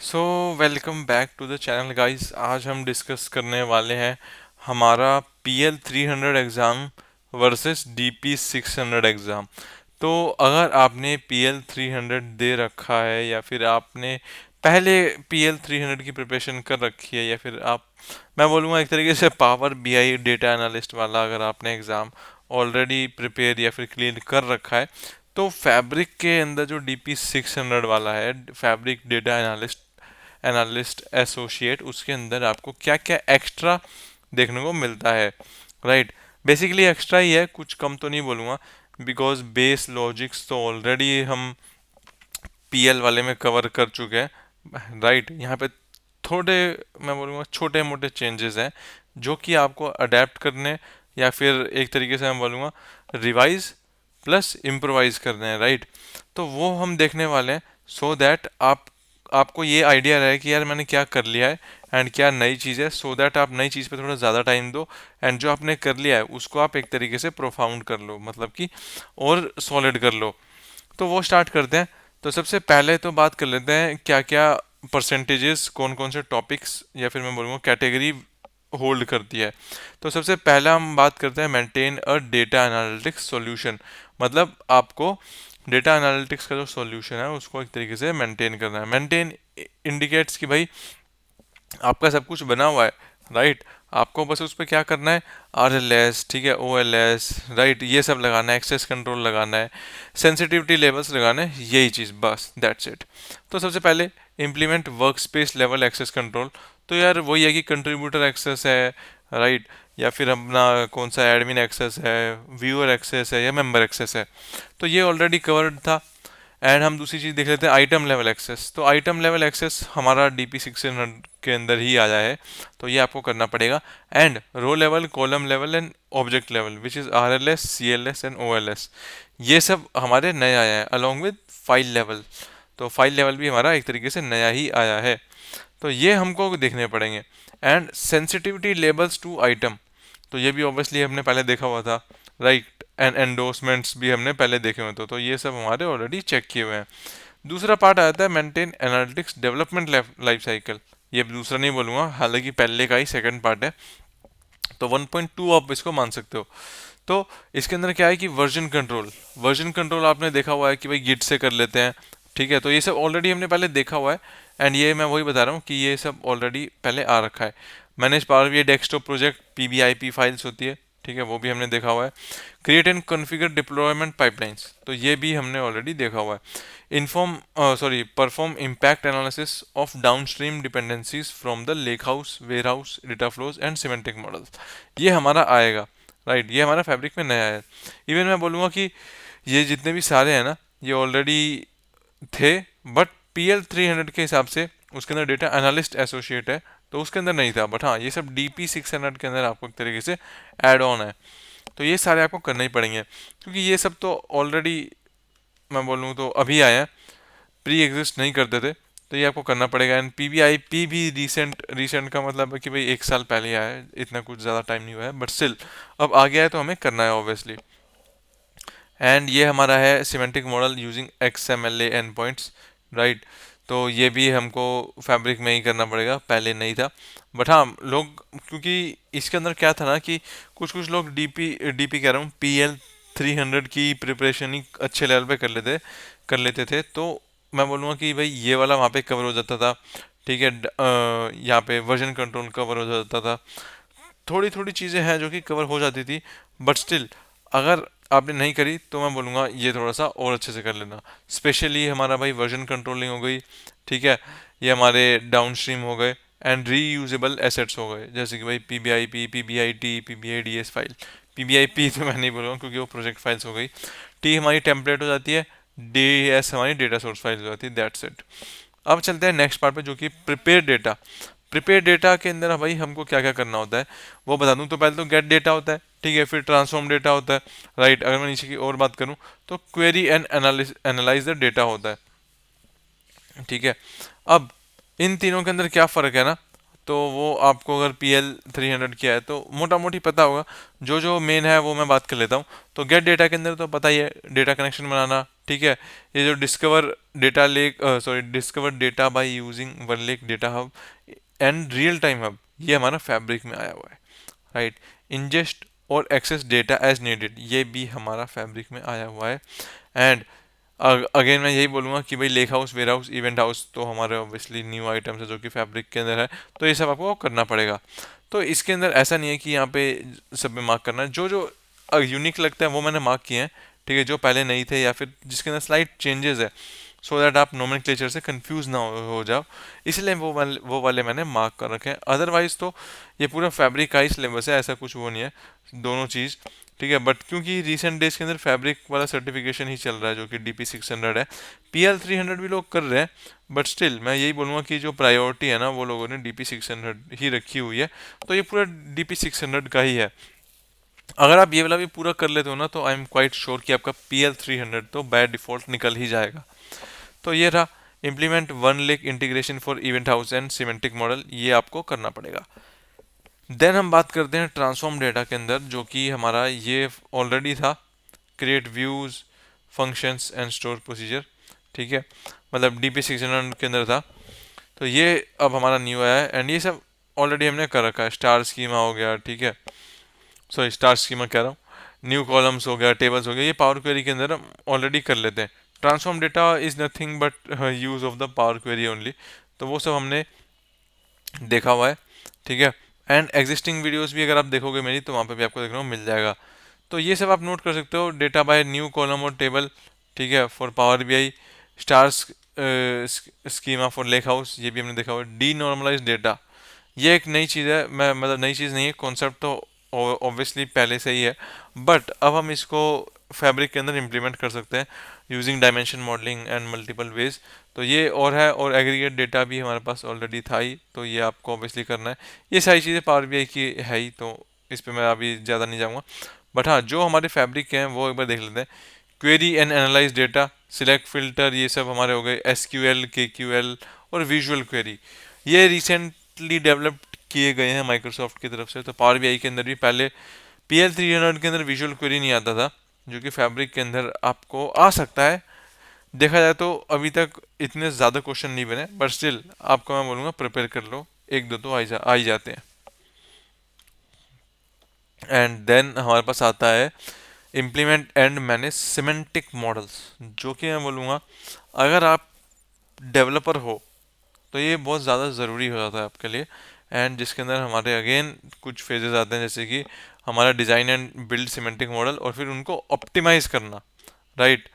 So welcome back to the channel guys. आज हम discuss करने वाले हैं हमारा PL 300 exam versus DP 600 exam. तो अगर आपने PL 300 दे रखा है या फिर आपने पहले PL 300 की प्रिपरेशन कर रखी है या फिर आप, मैं बोलूँगा एक तरीके से पावर BI डेटा एनालिस्ट वाला अगर आपने एग्ज़ाम ऑलरेडी प्रिपेयर या फिर क्लियर कर रखा है, तो फैब्रिक के अंदर जो DP 600 वाला है, fabric data analyst analyst associate, उसके अंदर आपको क्या क्या एक्स्ट्रा देखने को मिलता है। राइट, बेसिकली एक्स्ट्रा ही है, कुछ कम तो नहीं बोलूँगा, बिकॉज बेस लॉजिक्स तो ऑलरेडी हम PL वाले में कवर कर चुके हैं। राइट, यहाँ पे थोड़े, मैं बोलूँगा छोटे मोटे चेंजेस हैं जो कि आपको अडेप्ट करने या फिर एक तरीके से मैं बोलूँगा रिवाइज प्लस इम्प्रोवाइज करने हैं। राइट, तो वो हम देखने वाले हैं, सो दैट आपको ये आइडिया रहे कि यार मैंने क्या कर लिया है एंड क्या नई चीज़ है, सो दैट आप नई चीज़ पे थोड़ा ज़्यादा टाइम दो एंड जो आपने कर लिया है उसको आप एक तरीके से प्रोफाउंड कर लो, मतलब कि और सॉलिड कर लो। तो वो स्टार्ट करते हैं। तो सबसे पहले तो बात कर लेते हैं क्या क्या परसेंटेजेस, कौन कौन से टॉपिक्स या फिर मैं बोलूँगा कैटेगरी होल्ड करती है। तो सबसे पहला हम बात करते हैं maintain a data analytics solution. मतलब आपको डेटा एनालिटिक्स का जो सॉल्यूशन है उसको एक तरीके से मेंटेन करना है। मेंटेन इंडिकेट्स कि भाई आपका सब कुछ बना हुआ है। राइट, आपको बस उस पर क्या करना है, RLS, ठीक है, OLS, राइट, ये सब लगाना है, एक्सेस कंट्रोल लगाना है, सेंसिटिविटी लेवल्स लगाना है, यही चीज़, बस दैट्स इट। तो सबसे पहले implement workspace level access control. तो यार वही है कि कंट्रीब्यूटर एक्सेस है, राइट, या फिर अपना कौन सा एडमिन एक्सेस है, व्यूअर एक्सेस है या मेंबर एक्सेस है, तो ये ऑलरेडी कवर्ड था। एंड हम दूसरी चीज़ देख लेते हैं आइटम लेवल एक्सेस। तो आइटम लेवल एक्सेस हमारा DP 600 के अंदर ही आया है, तो ये आपको करना पड़ेगा। And row level, column level and object level which is RLS, CLS and OLS, ये सब हमारे नए आया है अलॉन्ग विद फाइल लेवल। तो फाइल लेवल भी हमारा एक तरीके से नया ही आया है, तो ये हमको देखने पड़ेंगे। And sensitivity labels to item, तो ये भी ऑब्वियसली हमने पहले देखा हुआ था। राइट, एंड एंडोर्समेंट्स भी हमने पहले देखे हुए थे, तो ये सब हमारे ऑलरेडी चेक किए हुए हैं। दूसरा पार्ट आता है maintain analytics development life cycle. ये दूसरा नहीं बोलूँगा, हालांकि पहले का ही सेकंड पार्ट है, तो 1.2 आप इसको मान सकते हो। तो इसके अंदर क्या है कि वर्जन कंट्रोल आपने देखा हुआ है कि भाई गिट से कर लेते हैं, ठीक है, तो ये सब ऑलरेडी हमने पहले देखा हुआ है। एंड ये मैं वही बता रहा हूँ कि ये सब ऑलरेडी पहले आ रखा है। मैनेज पावर ये डेस्कटॉप प्रोजेक्ट PBIP फाइल्स होती है, ठीक है, वो भी हमने देखा हुआ है। Create and configure deployment pipelines, तो ये भी हमने ऑलरेडी देखा हुआ है। Perform impact analysis of downstream dependencies from the lakehouse, warehouse, data flows and semantic models, ये हमारा आएगा। राइट, ये हमारा फैब्रिक में नया है। इवन मैं बोलूँगा कि ये जितने भी सारे हैं ना, ये ऑलरेडी थे, बट PL 300 के हिसाब से उसके अंदर डेटा एनालिस्ट एसोसिएट है, तो उसके अंदर नहीं था, बट हाँ ये सब DP 600 के अंदर आपको एक तरीके से ऐड ऑन है। तो ये सारे आपको करने ही पड़ेंगे, क्योंकि ये सब तो ऑलरेडी मैं बोलूँ तो अभी आए हैं, प्री एग्जिस्ट नहीं करते थे, तो ये आपको करना पड़ेगा। एंड PBIP भी रिसेंट रिसेंट का मतलब है कि भाई एक साल पहले आया है, इतना कुछ ज़्यादा टाइम नहीं हुआ है, बट स्टिल अब आ गया है तो हमें करना है ऑब्वियसली। एंड ये हमारा है semantic model using XMLA and points. Right, तो ये भी हमको फैब्रिक में ही करना पड़ेगा, पहले नहीं था। बट हाँ लोग, क्योंकि इसके अंदर क्या था ना कि कुछ कुछ लोग डीपी डीपी कह रहा हूँ PL 300 की प्रिपरेशन ही अच्छे लेवल पे कर लेते थे, तो मैं बोलूँगा कि भाई ये वाला वहाँ पे कवर हो जाता था, ठीक है। यहाँ पे वर्जन कंट्रोल कवर हो जाता था, थोड़ी थोड़ी चीज़ें हैं जो कि कवर हो जाती थी, बट स्टिल अगर आपने नहीं करी तो मैं बोलूँगा ये थोड़ा सा और अच्छे से कर लेना। स्पेशली हमारा भाई वर्जन कंट्रोलिंग हो गई, ठीक है, ये हमारे डाउन स्ट्रीम हो गए, एंड रीयूजेबल एसेट्स हो गए, जैसे कि भाई PBIP, PBIT, PBIDS file. PBIP तो मैं नहीं बोलूँगा क्योंकि वो प्रोजेक्ट फाइल्स हो गई। T हमारी टेम्पलेट हो जाती है, DS हमारी डेटा सोर्स फाइल्स हो जाती है, दैट्स इट। अब चलते हैं नेक्स्ट पार्ट पे, जो कि प्रिपेयर डेटा। प्रिपेयर डेटा के अंदर भाई हमको क्या क्या करना होता है वो बता दूं। तो पहले तो गेट डेटा होता है, ठीक है, फिर ट्रांसफॉर्म डेटा होता है। राइट, अगर मैं नीचे की और बात करूं तो query and analyse the data होता है, ठीक है। अब इन तीनों के अंदर क्या फ़र्क है ना, तो वो आपको अगर PL 300 किया है तो मोटा मोटी पता होगा। जो जो मेन है वो मैं बात कर लेता हूँ। तो गेट डेटा के अंदर तो पता ही है, डेटा कनेक्शन बनाना, ठीक है। ये जो discover data lake, sorry, discover data by using one lake data hub and real time hub, ये हमारा फैब्रिक में आया हुआ है, राइट। इंजेस्ट और एक्सेस डेटा एज नीडेड, ये भी हमारा फैब्रिक में आया हुआ है। एंड अगेन मैं यही बोलूँगा कि भाई lakehouse, warehouse, eventhouse तो हमारे ऑब्वियसली न्यू आइटम्स है जो कि फैब्रिक के अंदर है, तो ये सब आपको करना पड़ेगा। तो इसके अंदर ऐसा नहीं है कि यहाँ पे सब में मार्क करना है, जो जो यूनिक लगता है वो मैंने मार्क किए हैं, ठीक है, जो पहले नहीं थे या फिर जिसके अंदर स्लाइट चेंजेस है, सो दैट आप नोमेनक्लेचर से कंफ्यूज ना हो जाओ, इसलिए वो वाले मैंने मार्क कर रखे हैं। अदरवाइज तो ये पूरा फैब्रिक का ही सिलेबस है, ऐसा कुछ वो नहीं है, दोनों चीज़, ठीक है। बट क्योंकि रिसेंट डेज के अंदर फैब्रिक वाला सर्टिफिकेशन ही चल रहा है जो कि DP600 है, PL300 भी लोग कर रहे हैं, बट स्टिल मैं यही बोलूँगा कि जो प्रायोरिटी है ना वो लोगों ने DP600 ही रखी हुई है, तो ये पूरा DP600 का ही है। अगर आप ये वाला भी पूरा कर लेते हो ना, तो आई एम क्वाइट श्योर कि आपका PL300 तो बाय डिफॉल्ट निकल ही जाएगा। तो ये रहा, implement one lake integration for event house and semantic model, ये आपको करना पड़ेगा। देन हम बात करते हैं ट्रांसफॉर्म डेटा के अंदर, जो कि हमारा ये ऑलरेडी था, create views, functions and store procedure, ठीक है, मतलब DP600 के अंदर था, तो ये अब हमारा न्यू आया है। एंड ये सब ऑलरेडी हमने कर रखा है, स्टार स्कीमा हो गया, ठीक है, सॉरी स्टार स्कीमा कह रहा हूँ, न्यू कॉलम्स हो गया, टेबल्स हो गया, ये पावर क्वेरी के अंदर हम ऑलरेडी कर लेते हैं। Transform data is nothing but use of the power query only, तो वो सब हमने देखा हुआ है, ठीक है। एंड एग्जिस्टिंग वीडियोस भी अगर आप देखोगे मेरी, तो वहाँ पे भी आपको देखने को मिल जाएगा। तो ये सब आप नोट कर सकते हो, डेटा बाय न्यू कॉलम और टेबल, ठीक है, for power BI, stars schema for lake house, ये भी हमने देखा हुआ है। डी नॉर्मलाइज डेटा, ये एक नई चीज़ है, मैं मतलब नई चीज़ नहीं है, कॉन्सेप्ट तो ऑब्वियसली पहले से ही है, बट अब हम इसको फैब्रिक के अंदर इम्प्लीमेंट कर सकते हैं using dimension modelling and multiple ways, तो ये और है। और एग्रीगेट डेटा भी हमारे पास ऑलरेडी था ही, तो ये आपको ऑब्वियसली करना है। ये सारी चीज़ें पावर BI की है ही, तो इस पर मैं अभी ज़्यादा नहीं जाऊँगा। बट हाँ, जो हमारे फैब्रिक के हैं वो एक बार देख लेते हैं। Query and analyse data, select filter, ये सब हमारे हो गए। SQL, KQL और विजुअल क्वेरी, ये रिसेंटली डेवलप्ड किए गए हैं माइक्रोसॉफ्ट की तरफ से। तो पावर BI के अंदर भी पहले PL300 के अंदर विजुअल क्वेरी नहीं आता था, जो कि फैब्रिक के अंदर आपको आ सकता है। देखा जाए तो अभी तक इतने ज़्यादा क्वेश्चन नहीं बने, बट स्टिल आपको मैं बोलूँगा प्रिपेयर कर लो, एक दो तो आ ही जाते हैं। एंड देन हमारे पास आता है implement and manage semantic models, जो कि मैं बोलूँगा अगर आप डेवलपर हो तो ये बहुत ज़्यादा ज़रूरी हो जाता है आपके लिए। एंड जिसके अंदर हमारे अगेन कुछ फेजेस आते हैं, जैसे कि हमारा design and build semantic model और फिर उनको ऑप्टिमाइज करना, राइट।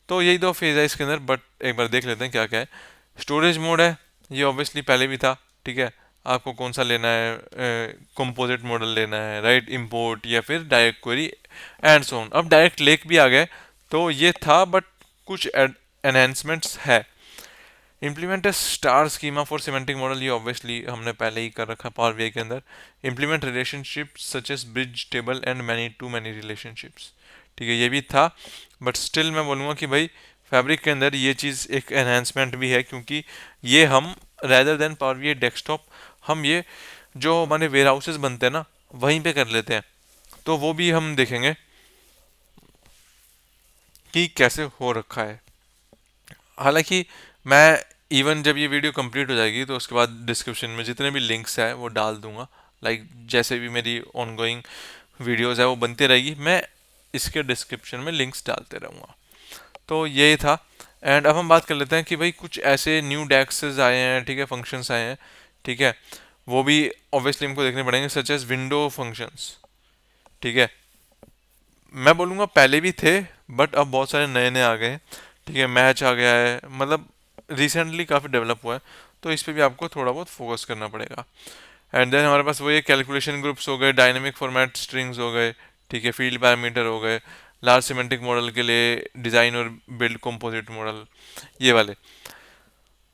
तो यही दो फेज है इसके अंदर, बट एक बार देख लेते हैं क्या क्या है। स्टोरेज मोड है, ये ऑब्वियसली पहले भी था, ठीक है, आपको कौन सा लेना है, कंपोजिट मॉडल लेना है, राइट, इंपोर्ट या फिर direct query and so on. अब डायरेक्ट लेक भी आ गए, तो ये था बट कुछ एनहेंसमेंट्स है। Implement star schema for semantic model, ये ऑब्वियसली हमने पहले ही कर रखा पावर BI के अंदर। Implement relationship such as bridge table and many to many relationships, ठीक है, ये भी था, बट स्टिल मैं बोलूँगा कि भाई फैब्रिक के अंदर ये चीज़ एक एनहेंसमेंट भी है, क्योंकि ये हम rather than power BI desktop, हम ये जो हमारे वेयर हाउसेज बनते हैं ना वहीं पे कर लेते हैं, तो वो भी हम देखेंगे कि कैसे हो रखा है। हालांकि मैं इवन जब ये वीडियो कंप्लीट हो जाएगी तो उसके बाद डिस्क्रिप्शन में जितने भी लिंक्स हैं वो डाल दूंगा, लाइक जैसे भी मेरी ऑनगोइंग वीडियोस है वो बनती रहेगी, मैं इसके डिस्क्रिप्शन में लिंक्स डालते रहूँगा। तो यही था। एंड अब हम बात कर लेते हैं कि भाई कुछ ऐसे न्यू डेक्सेस आए हैं, ठीक है, फंक्शंस आए हैं, ठीक है, वो भी ऑब्वियसली हमको देखने पड़ेंगे, सच एज विंडो फंक्शंस, ठीक है। मैं बोलूँगा पहले भी थे, बट अब बहुत सारे नए नए आ गए हैं, ठीक है, मैच आ गया है, मतलब रिसेंटली काफ़ी डेवलप हुआ है, तो इस पे भी आपको थोड़ा बहुत फोकस करना पड़ेगा। एंड देन हमारे पास वो ये कैलकुलेशन ग्रुप्स हो गए, डायनेमिक फॉर्मेट स्ट्रिंग्स हो गए, ठीक है, फील्ड पैरामीटर हो गए, लार्ज सिमेंटिक मॉडल के लिए डिज़ाइन और बिल्ड कंपोजिट मॉडल, ये वाले।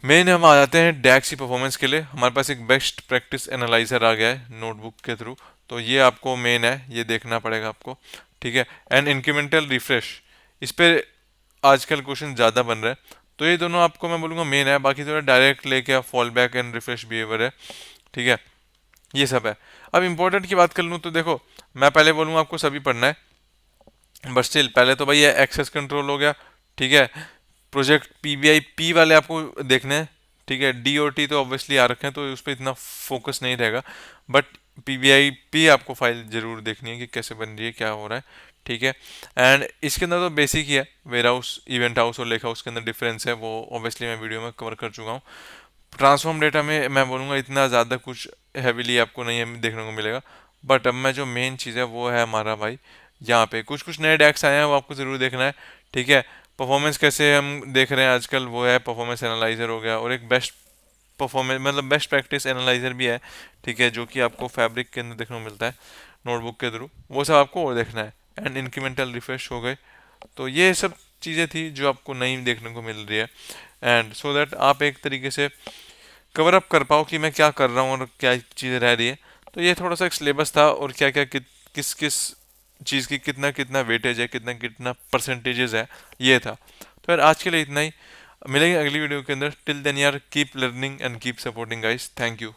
मेन हम आ जाते हैं डैक्स की परफॉर्मेंस के लिए, हमारे पास एक बेस्ट प्रैक्टिस एनालाइजर आ गया है नोटबुक के थ्रू, तो ये आपको मेन है, ये देखना पड़ेगा आपको, ठीक है। एंड इंक्रीमेंटल रिफ्रेश, इस पे आजकल क्वेश्चन ज़्यादा बन रहा है, तो ये दोनों आपको मैं बोलूँगा मेन है, बाकी थोड़ा डायरेक्ट लेके या fall back and refresh behaviour है, ठीक है, ये सब है। अब इम्पोर्टेंट की बात कर लूँ तो देखो, मैं पहले बोलूँगा आपको सभी पढ़ना है, बट स्टिल पहले तो भाई ये एक्सेस कंट्रोल हो गया, ठीक है। प्रोजेक्ट पीबीआई पी वाले आपको देखने हैं, ठीक है। डी और टी तो ऑब्वियसली आ रखे हैं, तो उस पर इतना फोकस नहीं रहेगा, बट पीबीआई पी आपको फाइल जरूर देखनी है कि कैसे बन रही है, क्या हो रहा है, ठीक है। एंड इसके अंदर तो बेसिक ही है, वेयर हाउस, इवेंट हाउस और लेक हाउस के अंदर डिफरेंस है, वो ऑब्वियसली मैं वीडियो में कवर कर चुका हूँ। ट्रांसफॉर्म डेटा में मैं बोलूँगा इतना ज़्यादा कुछ हैविली आपको नहीं देखने को मिलेगा, बट अब मैं जो मेन चीज़ है वो है हमारा भाई, यहाँ पे कुछ कुछ नए डैक्स आए हैं, वो आपको ज़रूर देखना है, ठीक है। परफॉर्मेंस कैसे हम देख रहे हैं आजकल, वो है परफॉर्मेंस एनालाइजर हो गया, और एक बेस्ट परफॉर्मेंस मतलब बेस्ट प्रैक्टिस एनालाइजर भी है, ठीक है, जो कि आपको फैब्रिक के अंदर देखने को मिलता है नोटबुक के थ्रू, वो सब आपको और देखना है। एंड इंक्रीमेंटल रिफ्रेश हो गए। तो ये सब चीज़ें थी जो आपको नहीं देखने को मिल रही है, एंड सो दैट आप एक तरीके से कवर अप कर पाओ कि मैं क्या कर रहा हूँ और क्या चीज़ें रह रही है। तो ये थोड़ा सा एक सिलेबस था, और क्या क्या किस किस चीज़ की कितना कितना वेटेज है, कितना कितना परसेंटेजेस है, ये था। तो यार आज के लिए इतना ही, मिलेंगे अगली वीडियो के अंदर। टिल देन यार, keep learning and keep supporting guys, thank you.